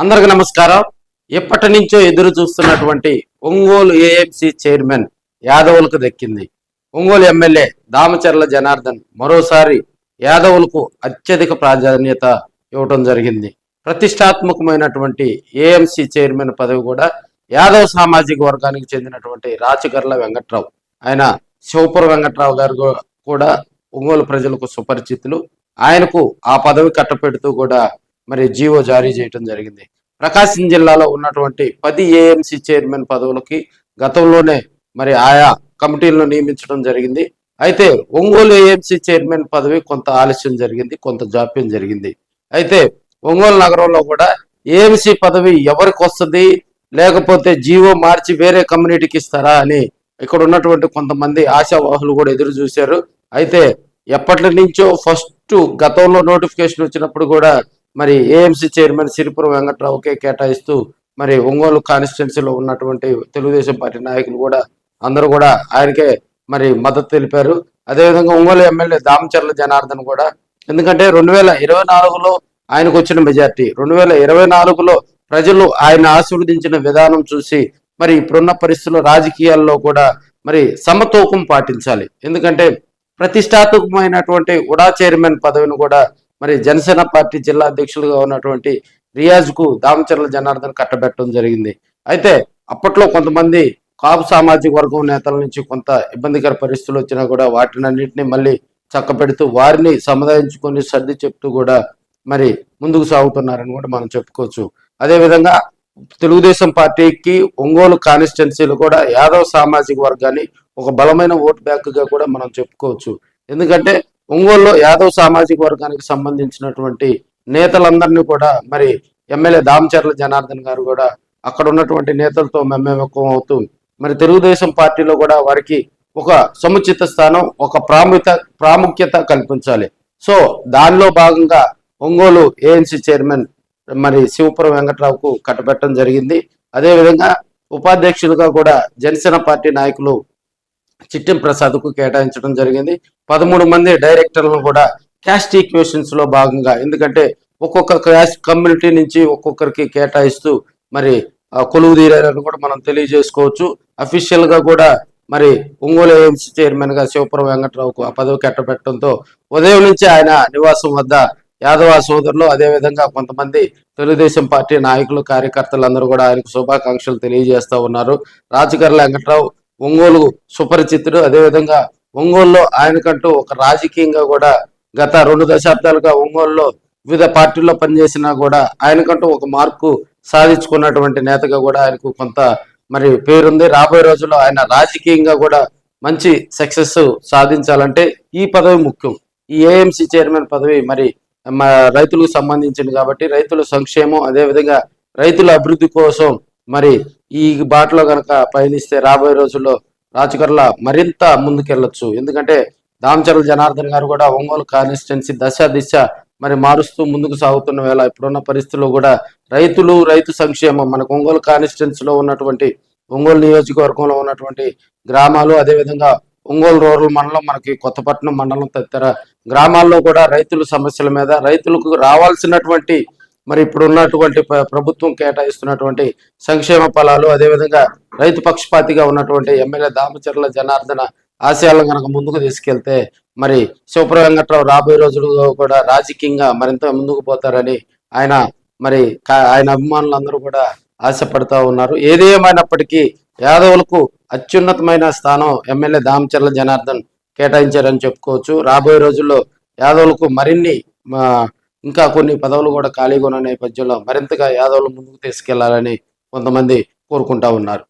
అందరికి నమస్కారం. ఎప్పటి నుంచో ఎదురు చూస్తున్నటువంటి ఒంగోలు ఏఎంసీ చైర్మన్ యాదవులకు దక్కింది. ఒంగోలు ఎమ్మెల్యే దామచర్ల జనార్దన్ మరోసారి యాదవులకు అత్యధిక ప్రాధాన్యత ఇవ్వటం జరిగింది. ప్రతిష్టాత్మకమైనటువంటి ఏఎంసీ చైర్మన్ పదవి కూడా యాదవ్ సామాజిక వర్గానికి చెందినటువంటి రాచగర్ల వెంకట్రావు, ఆయన శివపుర వెంకట్రావు గారు కూడా ఒంగోలు ప్రజలకు సుపరిచితులు. ఆయనకు ఆ పదవి కట్టపెడుతూ కూడా మరి జీవో జారీ చేయడం జరిగింది. ప్రకాశం జిల్లాలో ఉన్నటువంటి 10 ఏఎంసీ చైర్మన్ పదవులకి గతంలోనే మరి ఆయా కమిటీలను నియమించడం జరిగింది. అయితే ఒంగోలు ఏఎంసీ చైర్మన్ పదవి కొంత ఆలస్యం జరిగింది, కొంత జాప్యం జరిగింది. అయితే ఒంగోలు నగరంలో కూడా ఏఎంసీ పదవి ఎవరికి వస్తుంది, లేకపోతే జీవో మార్చి వేరే కమ్యూనిటీకి ఇస్తారా అని ఇక్కడ ఉన్నటువంటి కొంతమంది ఆశావాహులు కూడా ఎదురు చూశారు. అయితే ఎప్పటి నుంచో ఫస్ట్ గతంలో నోటిఫికేషన్ వచ్చినప్పుడు కూడా మరి ఏఎంసీ చైర్మన్ సిరిపురం వెంకట్రావుకే కేటాయిస్తూ మరి ఒంగోలు కాన్స్టిట్యున్సీలో ఉన్నటువంటి తెలుగుదేశం పార్టీ నాయకులు కూడా అందరూ కూడా ఆయనకే మరి మద్దతు తెలిపారు. అదేవిధంగా ఒంగోలు ఎమ్మెల్యే దామచర్ల జనార్దన్ కూడా, ఎందుకంటే 2024లో ఆయనకు వచ్చిన మెజార్టీ, 2024లో ప్రజలు ఆయన ఆశీర్వదించిన విధానం చూసి మరి ఇప్పుడున్న పరిస్థితుల్లో రాజకీయాల్లో కూడా మరి సమతూకం పాటించాలి. ఎందుకంటే ప్రతిష్టాత్మకమైనటువంటి ఉడా చైర్మన్ పదవిని కూడా మరి జనసేన పార్టీ జిల్లా అధ్యక్షులుగా ఉన్నటువంటి రియాజ్కు దామచర్ల జనార్దన్ కట్టబెట్టడం జరిగింది. అయితే అప్పట్లో కొంతమంది కాపు సామాజిక వర్గం నేతల నుంచి కొంత ఇబ్బందికర పరిస్థితులు వచ్చినా కూడా వాటినన్నింటినీ మళ్ళీ చక్కపెడుతూ వారిని సముదాయించుకొని సర్ది చెప్తూ కూడా మరి ముందుకు సాగుతున్నారని కూడా మనం చెప్పుకోవచ్చు. అదేవిధంగా తెలుగుదేశం పార్టీకి ఒంగోలు కాన్స్టిట్యున్సీలు కూడా యాదవ్ సామాజిక వర్గాన్ని ఒక బలమైన ఓటు బ్యాంకుగా కూడా మనం చెప్పుకోవచ్చు. ఎందుకంటే ఒంగోలులో యాదవ్ సామాజిక వర్గానికి సంబంధించినటువంటి నేతలందరినీ కూడా మరి ఎమ్మెల్యే దామచర్ల జనార్దన్ గారు కూడా అక్కడ ఉన్నటువంటి నేతలతో మమేకం అవుతూ మరి తెలుగుదేశం పార్టీలో కూడా వారికి ఒక సముచిత స్థానం, ఒక ప్రాముఖ్యత కల్పించాలి. సో దానిలో భాగంగా ఒంగోలు ఏఎన్సీ చైర్మన్ మరి శివపురం వెంకట్రావుకు కట్టబెట్టడం జరిగింది. అదేవిధంగా ఉపాధ్యక్షులుగా కూడా జనసేన పార్టీ నాయకులు చిట్టెం ప్రసాద్కు కేటాయించడం జరిగింది. 13 మంది డైరెక్టర్లను కూడా క్యాస్ట్ ఈక్వేషన్స్ లో భాగంగా, ఎందుకంటే ఒక్కొక్క క్యాస్ట్ కమ్యూనిటీ నుంచి ఒక్కొక్కరికి కేటాయిస్తూ మరి కొలువు తీరారని కూడా మనం తెలియజేసుకోవచ్చు. అఫీషియల్ గా కూడా మరి ఒంగోలు ఏఎంసీ చైర్మన్ గా శివపురం వెంకట్రావుకు ఆ పదవి కట్టబెట్టడంతో ఉదయం నుంచి ఆయన నివాసం వద్ద యాదవ సోదరులు, అదేవిధంగా కొంతమంది తెలుగుదేశం పార్టీ నాయకులు, కార్యకర్తలందరూ కూడా ఆయనకు శుభాకాంక్షలు తెలియజేస్తూ ఉన్నారు. రాచగర్ల వెంకట్రావు ఒంగోలు సుపరిచితుడు. అదేవిధంగా ఒంగోలులో ఆయనకంటూ ఒక రాజకీయంగా కూడా గత 2 దశాబ్దాలుగా ఒంగోలులో వివిధ పార్టీల్లో పనిచేసినా కూడా ఆయనకంటూ ఒక మార్కు సాధించుకున్నటువంటి నేతగా కూడా ఆయనకు కొంత మరి పేరుంది. రాబోయే రోజుల్లో ఆయన రాజకీయంగా కూడా మంచి సక్సెస్ సాధించాలంటే ఈ పదవి ముఖ్యం. ఈ ఏఎంసీ చైర్మన్ పదవి మరి రైతులకు సంబంధించింది కాబట్టి రైతుల సంక్షేమం, అదేవిధంగా రైతుల అభివృద్ధి కోసం మరి ఈ బాటలో గనక పయనిస్తే రాబోయే రోజుల్లో రాజకర్ల మరింత ముందుకెళ్లొచ్చు. ఎందుకంటే దామచర్ల జనార్దన్ గారు కూడా ఒంగోలు కాన్స్టిట్యున్సీ దిశ మరి మారుస్తూ ముందుకు సాగుతున్న వేళ ఇప్పుడున్న పరిస్థితుల్లో కూడా రైతు సంక్షేమం, మనకు ఒంగోలు కాన్స్టిట్యున్సీలో ఉన్నటువంటి ఒంగోలు నియోజకవర్గంలో ఉన్నటువంటి గ్రామాలు, అదేవిధంగా ఒంగోలు రూరల్ మండలం, మనకి కొత్తపట్నం మండలం తదితర గ్రామాల్లో కూడా రైతుల సమస్యల మీద, రైతులకు రావాల్సినటువంటి మరి ఇప్పుడు ఉన్నటువంటి ప్రభుత్వం కేటాయిస్తున్నటువంటి సంక్షేమ ఫలాలు, అదేవిధంగా రైతు పక్షపాతిగా ఉన్నటువంటి ఎమ్మెల్యే దామచర్ల జనార్దన ఆశయాలను కనుక ముందుకు తీసుకెళ్తే మరి శివపుర వెంకట్రావు రాబోయే రోజుల్లో కూడా రాజకీయంగా మరింత ముందుకు పోతారని ఆయన అభిమానులందరూ కూడా ఆశపడతా ఉన్నారు. ఏది ఏమైనప్పటికీ యాదవులకు అత్యున్నతమైన స్థానం ఎమ్మెల్యే దామచర్ల జనార్దన్ కేటాయించారని చెప్పుకోవచ్చు. రాబోయే రోజుల్లో యాదవులకు మరిన్ని ఇంకా కొన్ని పదవులు కూడా ఖాళీగా ఉన్న నేపథ్యంలో మరింతగా యాదవులు ముందుకు తీసుకెళ్లాలని కొంతమంది కోరుకుంటా ఉన్నారు.